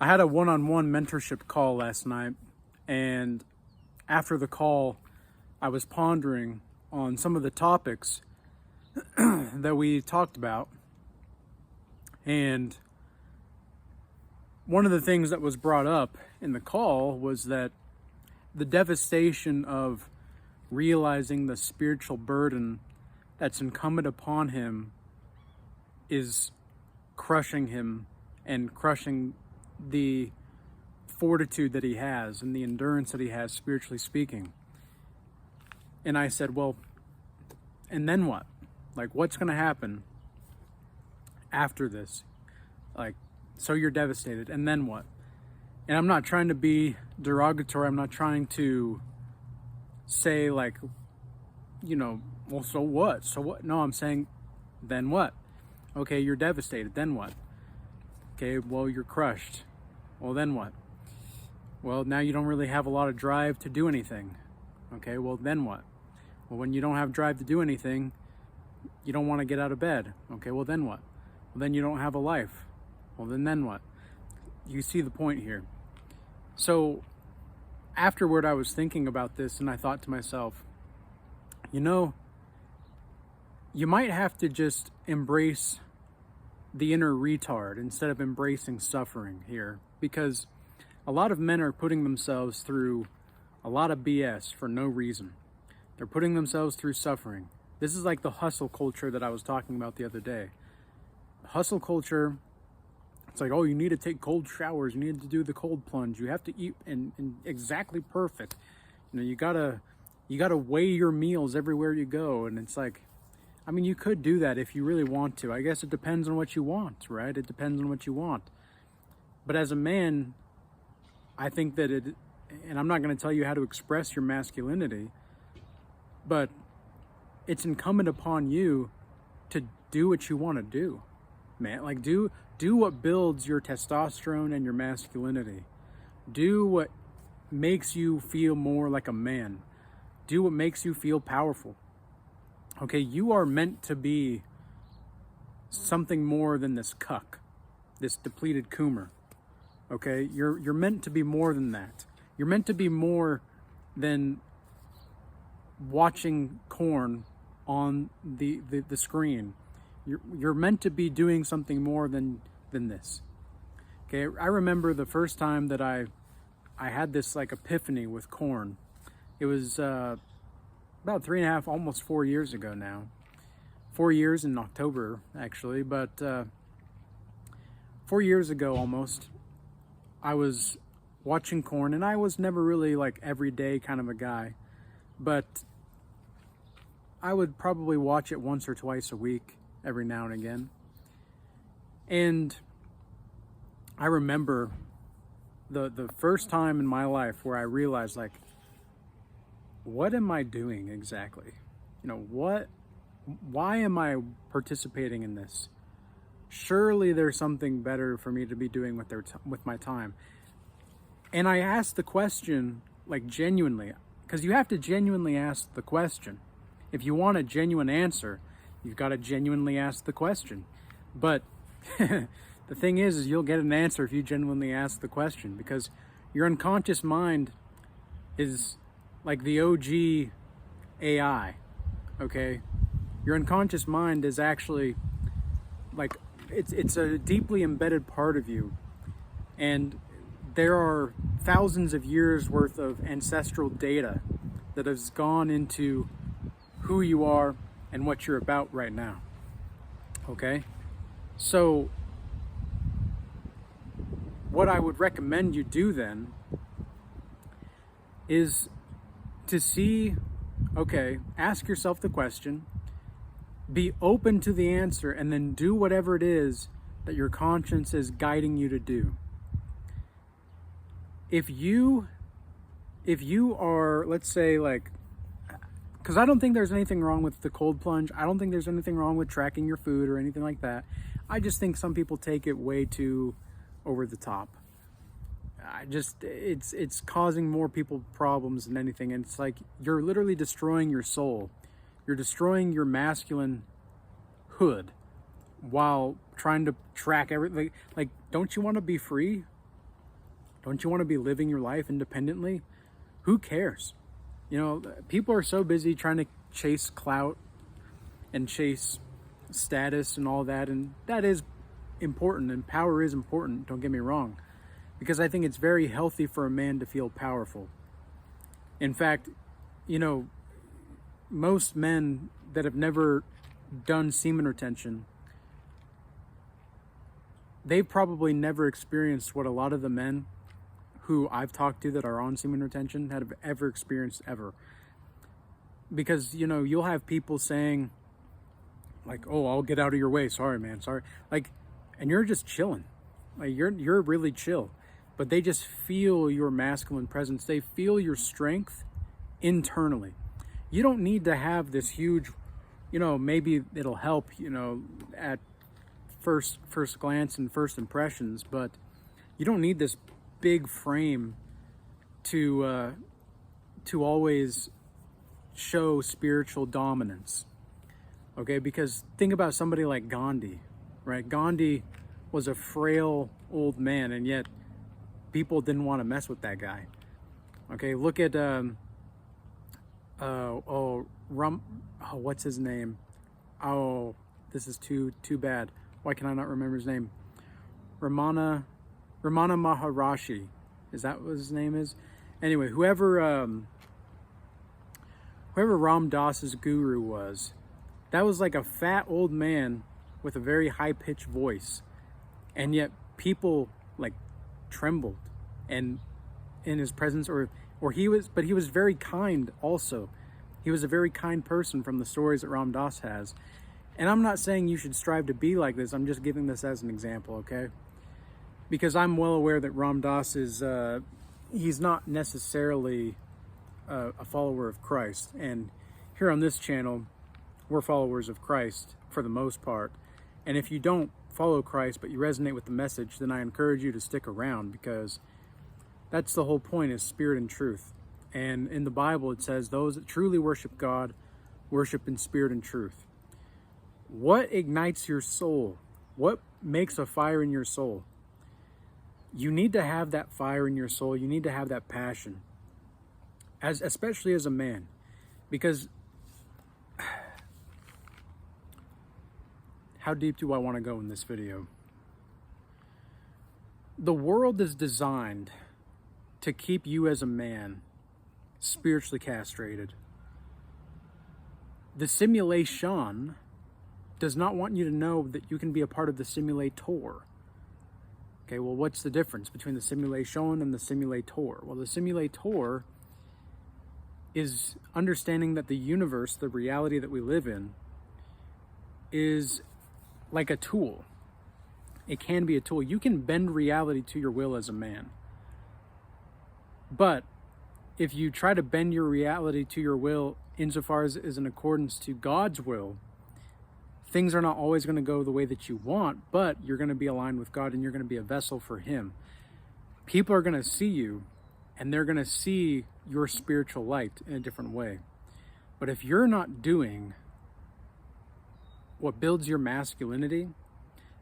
I had a one-on-one mentorship call last night, and after the call, I was pondering on some of the topics that we talked about. And one of the things that was brought up in the call was that the devastation of realizing the spiritual burden that's incumbent upon him is crushing him and crushing the fortitude that he has and the endurance that he has, spiritually speaking. And I said, well, and then what? Like, what's going to happen after this? Like, so you're devastated, and then what? And I'm not trying to be derogatory. I'm not trying to say, like, well, so what? So what? No, I'm saying, then what? Okay, you're devastated. Then what? Okay, well, you're crushed. Well, then what? Well, now you don't really have a lot of drive to do anything. Okay, well, then what? Well, when you don't have drive to do anything, you don't want to get out of bed. Okay, well, then what? Well, then you don't have a life. Well, then what? You see the point here. So afterward, I was thinking about this, and I thought to myself, you might have to just embrace the inner retard instead of embracing suffering here, because a lot of men are putting themselves through a lot of BS for no reason. They're putting themselves through suffering. This is like the hustle culture that I was talking about the other day. Hustle culture, it's like, oh, you need to take cold showers, you need to do the cold plunge, you have to eat and exactly perfect. You gotta weigh your meals everywhere you go. And it's like, I mean, you could do that if you really want to. I guess it depends on what you want, right? It depends on what you want. But as a man, I think that and I'm not going to tell you how to express your masculinity, but it's incumbent upon you to do what you want to do, man. Like, do what builds your testosterone and your masculinity. Do what makes you feel more like a man. Do what makes you feel powerful. Okay, you are meant to be something more than this cuck, this depleted coomer. Okay, you're meant to be more than that. You're meant to be more than watching corn on the screen. You're meant to be doing something more than this. Okay, I remember the first time that I had this like epiphany with corn. It was about 3.5, almost 4 years ago now. 4 years in October, actually, but 4 years ago almost, I was watching corn, and I was never really like everyday kind of a guy, but I would probably watch it once or twice a week, every now and again. And I remember the first time in my life where I realized, like, what am I doing exactly? Why am I participating in this? Surely there's something better for me to be doing with my time. And I asked the question, like, genuinely, because you have to genuinely ask the question. If you want a genuine answer, you've got to genuinely ask the question. But the thing is you'll get an answer if you genuinely ask the question, because your unconscious mind is like the OG AI, okay? Your unconscious mind is actually like, it's a deeply embedded part of you. And there are thousands of years worth of ancestral data that has gone into who you are and what you're about right now, okay? So what I would recommend you do then is to see, okay, ask yourself the question, be open to the answer, and then do whatever it is that your conscience is guiding you to do. If you are, let's say, like, because I don't think there's anything wrong with the cold plunge. I don't think there's anything wrong with tracking your food or anything like that. I just think some people take it way too over the top. It's causing more people problems than anything. And it's like, you're literally destroying your soul. You're destroying your masculine hood while trying to track everything. Like, don't you want to be free? Don't you want to be living your life independently? Who cares? You know, people are so busy trying to chase clout and chase status and all that, and that is important, and power is important, don't get me wrong, because I think it's very healthy for a man to feel powerful. In fact, you know, most men that have never done semen retention, they've probably never experienced what a lot of the men who I've talked to that are on semen retention have ever experienced ever. Because, you know, you'll have people saying, like, oh, I'll get out of your way. Sorry, man. Sorry. Like, and you're just chilling. Like, you're really chill. But they just feel your masculine presence. They feel your strength internally. You don't need to have this huge, you know, maybe it'll help, you know, at first glance and first impressions, but you don't need this big frame to always show spiritual dominance. Okay, because think about somebody like Gandhi, right? Gandhi was a frail old man, and yet people didn't want to mess with that guy. Okay, look at what's his name? Oh, this is too bad. Why can I not remember his name? Ramana Maharishi. Is that what his name is? Anyway, whoever Ram Dass's guru was, that was like a fat old man with a very high-pitched voice, and yet people like trembled and in his presence, or he was very kind also. He was a very kind person from the stories that Ram Dass has. And I'm not saying you should strive to be like this. I'm just giving this as an example, okay? Because I'm well aware that Ram Dass is, he's not necessarily a follower of Christ. And here on this channel, we're followers of Christ for the most part. And if you don't follow Christ, but you resonate with the message, then I encourage you to stick around, because that's the whole point, is spirit and truth. And in the Bible, it says those that truly worship God worship in spirit and truth. What ignites your soul? What makes a fire in your soul? You need to have that fire in your soul. You need to have that passion, especially as a man, because how deep do I want to go in this video? The world is designed to keep you as a man spiritually castrated. The simulation does not want you to know that you can be a part of the simulator. Okay, well, what's the difference between the simulation and the simulator? Well, the simulator is understanding that the universe, the reality that we live in, is like a tool. It can be a tool. You can bend reality to your will as a man. But if you try to bend your reality to your will insofar as is in accordance to God's will, things are not always going to go the way that you want, but you're going to be aligned with God and you're going to be a vessel for Him. People are going to see you and they're going to see your spiritual light in a different way. But if you're not doing what builds your masculinity,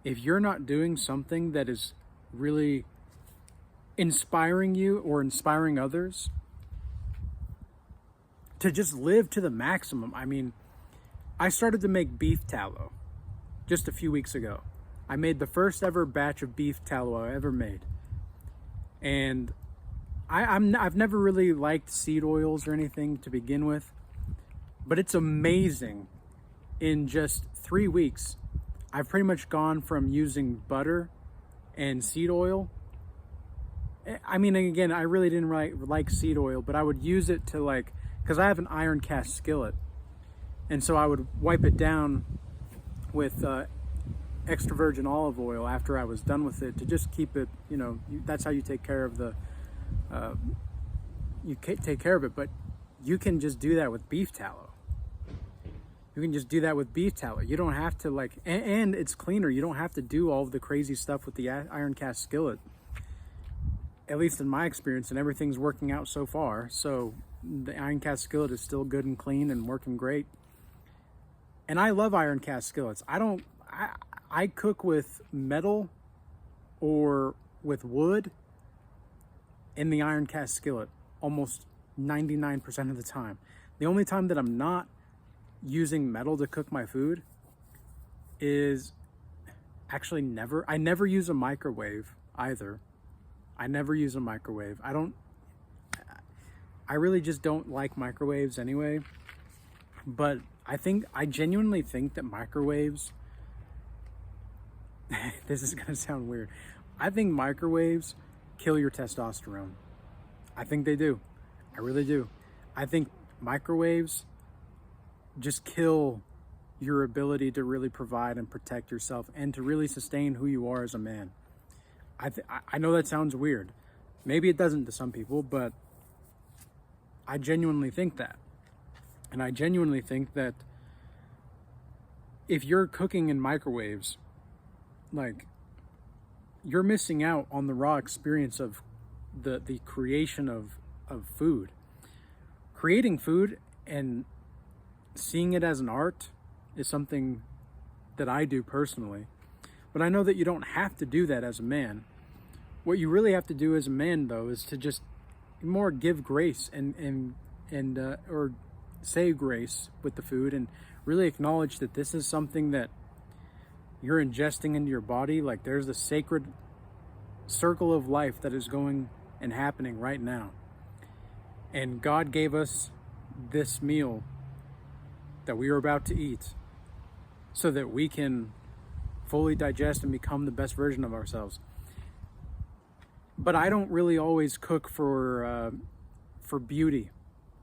if you're not doing something that is really inspiring you or inspiring others to just live to the maximum. I mean, I started to make beef tallow just a few weeks ago. I made the first ever batch of beef tallow I ever made. And I've never really liked seed oils or anything to begin with, but it's amazing. In just 3 weeks, I've pretty much gone from using butter and seed oil. I mean, again, I really didn't like seed oil, but I would use it to because I have an iron cast skillet. And so I would wipe it down with extra virgin olive oil after I was done with it to just keep it, that's how you take care of take care of it. But you can just do that with beef tallow. You can just do that with beef tallow. You don't have to and it's cleaner. You don't have to do all of the crazy stuff with the iron cast skillet. At least in my experience, and everything's working out so far. So the iron cast skillet is still good and clean and working great. And I love iron cast skillets. I cook with metal or with wood, in the iron cast skillet almost 99% of the time. The only time that I'm not using metal to cook my food is actually never. I never use a microwave either. I never use a microwave. I really just don't like microwaves anyway. But I genuinely think that microwaves, this is gonna sound weird. I think microwaves kill your testosterone. I think they do. I really do. I think microwaves just kill your ability to really provide and protect yourself and to really sustain who you are as a man. I know that sounds weird. Maybe it doesn't to some people, but I genuinely think that. And I genuinely think that if you're cooking in microwaves, like, you're missing out on the raw experience of the creation of food. Creating food and seeing it as an art is something that I do personally. But I know that you don't have to do that as a man. What you really have to do as a man, though, is to just more give grace and or say grace with the food and really acknowledge that this is something that you're ingesting into your body. Like, there's a sacred circle of life that is going and happening right now. And God gave us this meal that we are about to eat so that we can fully digest and become the best version of ourselves. But I don't really always cook for beauty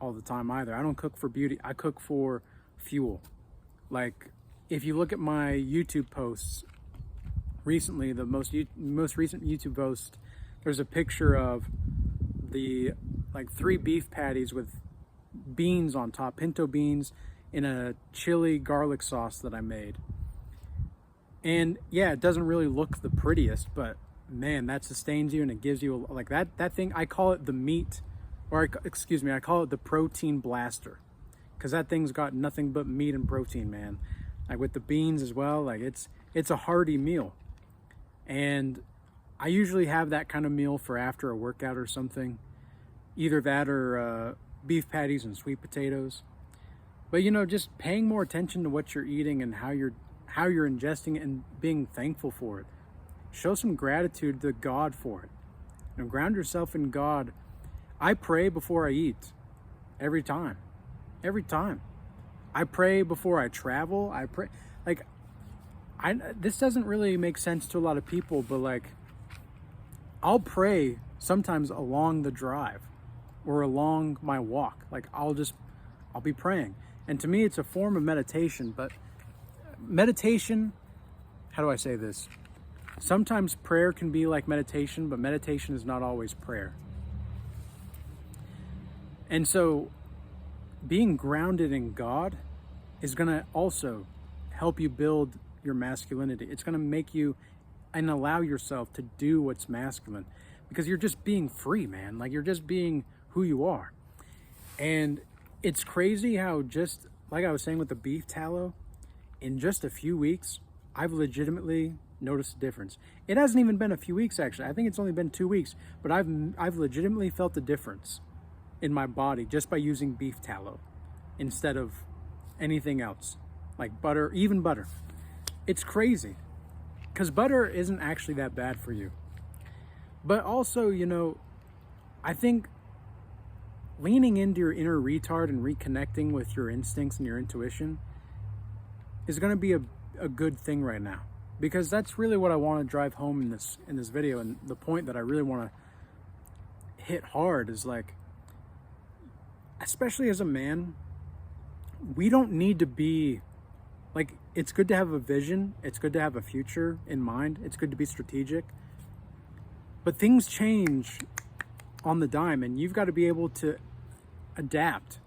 all the time either. I don't cook for beauty. I cook for fuel. Like, if you look at my YouTube posts recently, the most recent YouTube post, there's a picture of the 3 beef patties with beans on top, pinto beans, in a chili garlic sauce that I made. And yeah, it doesn't really look the prettiest, but man, that sustains you and it gives you like that thing. I call it the meat, or excuse me, I call it the protein blaster, because that thing's got nothing but meat and protein, man. Like, with the beans as well, like, it's a hearty meal. And I usually have that kind of meal for after a workout or something. Either that or beef patties and sweet potatoes. But, you know, just paying more attention to what you're eating and how you're ingesting it and being thankful for it. Show some gratitude to God for it. You know, ground yourself in God. I pray before I eat. Every time. Every time. I pray before I travel. I pray. Like, this doesn't really make sense to a lot of people, but like, I'll pray sometimes along the drive or along my walk. Like, I'll be praying. And to me, it's a form of meditation. But meditation, how do I say this? Sometimes prayer can be like meditation, but meditation is not always prayer. And so being grounded in God is going to also help you build your masculinity. It's going to make you and allow yourself to do what's masculine, because you're just being free, man. Like, you're just being who you are. And it's crazy how, just like I was saying with the beef tallow, in just a few weeks, I've legitimately noticed a difference. It hasn't even been a few weeks, actually. I think it's only been 2 weeks, but I've legitimately felt a difference in my body just by using beef tallow instead of anything else, like butter, even butter. It's crazy, because butter isn't actually that bad for you. But also, you know, I think leaning into your inner retard and reconnecting with your instincts and your intuition is going to be a good thing right now, because that's really what I want to drive home in this video. And the point that I really want to hit hard is, like, especially as a man, we don't need to be like, it's good to have a vision. It's good to have a future in mind. It's good to be strategic, but things change on the dime, and you've got to be able to adapt.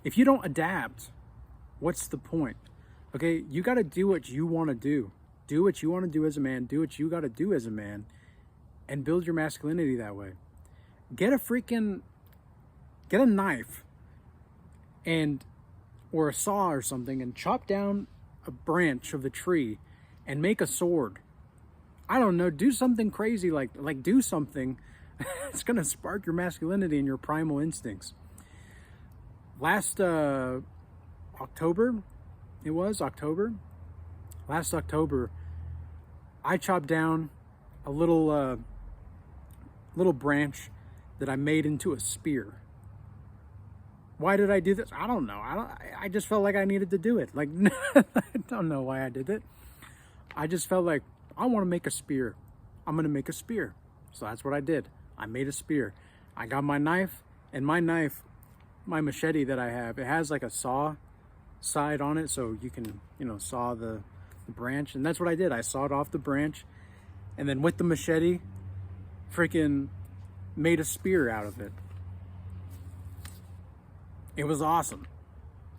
If you don't adapt, what's the point? Okay, you got to do what you want to do. Do what you want to do as a man. Do what you got to do as a man, and build your masculinity that way. Get a knife or a saw or something, and chop down a branch of the tree and make a sword. I don't know, do something crazy, like do something It's going to spark your masculinity and your primal instincts. Last October, last October, I chopped down a little branch that I made into a spear. Why did I do this? I don't know. I just felt like I needed to do it. Like, I don't know why I did it. I just felt like, I want to make a spear. I'm going to make a spear. So that's what I did. I made a spear. I got my knife, and my machete that I have, it has like a saw side on it, so you can, saw the branch. And that's what I did. I sawed off the branch, and then with the machete, freaking made a spear out of it. It was awesome.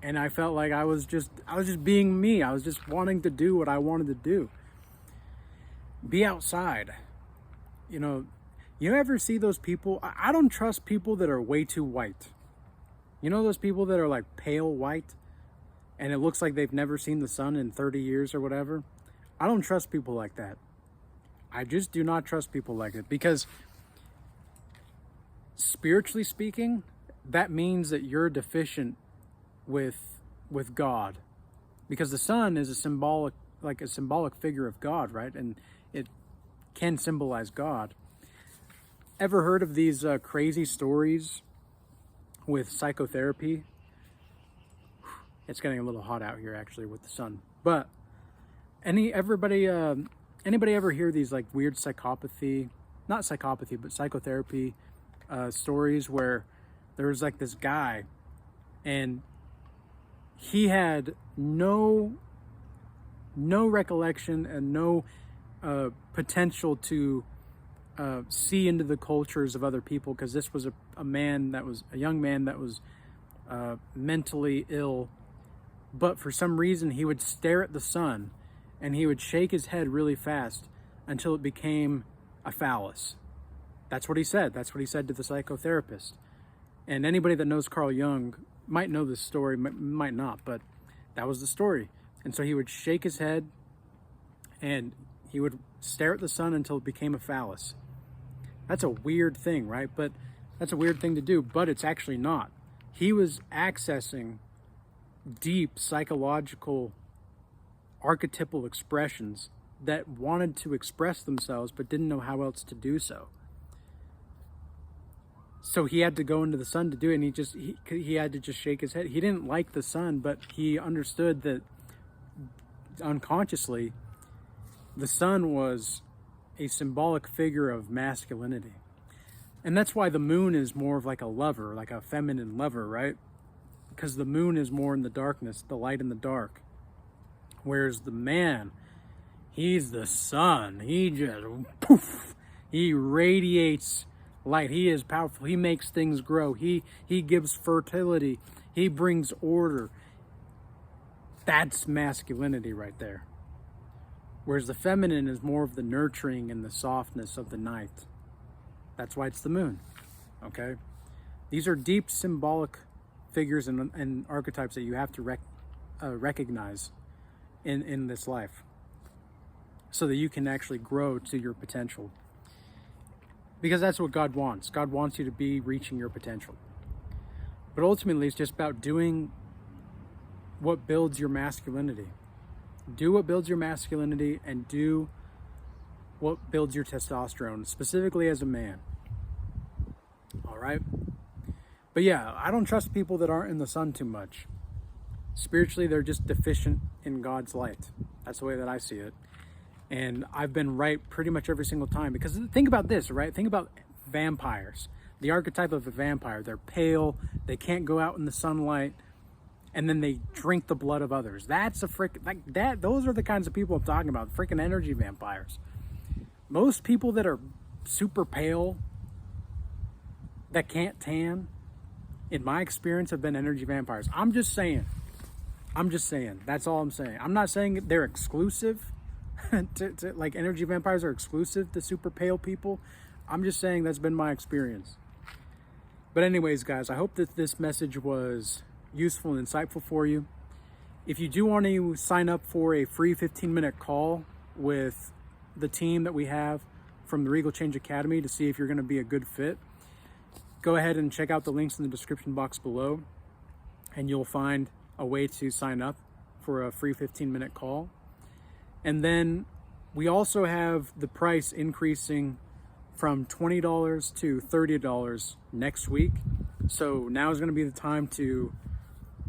And I felt like I was just being me. I was just wanting to do what I wanted to do. Be outside. You ever see those people? I don't trust people that are way too white. You know those people that are like pale white and it looks like they've never seen the sun in 30 years or whatever? I don't trust people like that. I just do not trust people like it, because spiritually speaking, that means that you're deficient with God, because the sun is a symbolic figure of God, right? And it can symbolize God. Ever heard of these crazy stories with psychotherapy? It's getting a little hot out here actually with the sun. But anybody ever hear these like weird psychotherapy stories where there was like this guy and he had no recollection and no potential to see into the cultures of other people, because this was a young man that was mentally ill, but for some reason he would stare at the sun and he would shake his head really fast until it became a phallus. That's what he said. That's what he said to the psychotherapist. And anybody that knows Carl Jung might know this story, might not, but that was the story. And so he would shake his head and he would stare at the sun until it became a phallus. That's a weird thing, right? But that's a weird thing to do, but it's actually not. He was accessing deep psychological archetypal expressions that wanted to express themselves but didn't know how else to do so. So he had to go into the sun to do it, and he had to just shake his head. He didn't like the sun, but he understood that unconsciously the sun was a symbolic figure of masculinity. And that's why the moon is more of like a lover, like a feminine lover, right? Because the moon is more in the darkness, the light in the dark. Whereas the man, he's the sun. He just, poof, he radiates light. He is powerful. He makes things grow. He gives fertility. He brings order. That's masculinity right there. Whereas the feminine is more of the nurturing and the softness of the night. That's why it's the moon, okay? These are deep symbolic figures and archetypes that you have to recognize in this life so that you can actually grow to your potential. Because that's what God wants. God wants you to be reaching your potential. But ultimately, it's just about doing what builds your masculinity. Do what builds your masculinity and do what builds your testosterone, specifically as a man. All right? But yeah, I don't trust people that aren't in the sun too much. Spiritually, they're just deficient in God's light. That's the way that I see it. And I've been right pretty much every single time. Because think about this, right? Think about vampires. The archetype of a vampire. They're pale. They can't go out in the sunlight. And then they drink the blood of others. That's a those are the kinds of people I'm talking about. Freaking energy vampires. Most people that are super pale, that can't tan, in my experience, have been energy vampires. I'm just saying. That's all I'm saying. I'm not saying they're exclusive. Like energy vampires are exclusive to super pale people. I'm just saying that's been my experience. But anyways, guys, I hope that this message was useful and insightful for you. If you do want to sign up for a free 15-minute call with the team that we have from the Regal Change Academy to see if you're going to be a good fit, go ahead and check out the links in the description box below, and you'll find a way to sign up for a free 15-minute call. And then we also have the price increasing from $20 to $30 next week. So now is going to be the time to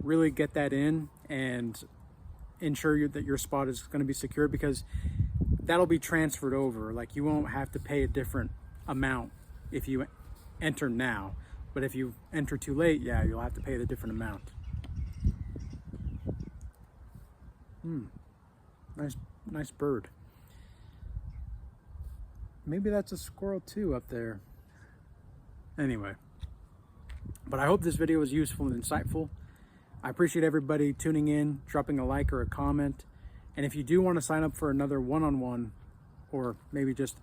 really get that in and ensure that your spot is going to be secure, because that'll be transferred over. Like, you won't have to pay a different amount if you enter now, but if you enter too late, yeah, you'll have to pay the different amount. Nice bird. Maybe that's a squirrel too up there. Anyway, but I hope this video was useful and insightful. I appreciate everybody tuning in, dropping a like or a comment. And if you do want to sign up for another one-on-one, or maybe just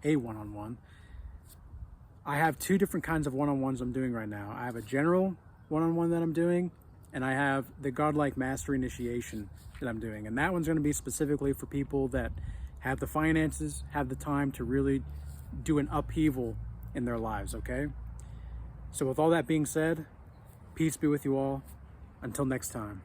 a one-on-one, I have two different kinds of one-on-ones I'm doing right now. I have a general one-on-one that I'm doing, and I have the Godlike Mastery Initiation that I'm doing. And that one's going to be specifically for people that have the finances, have the time to really do an upheaval in their lives, okay? So with all that being said, peace be with you all. Until next time.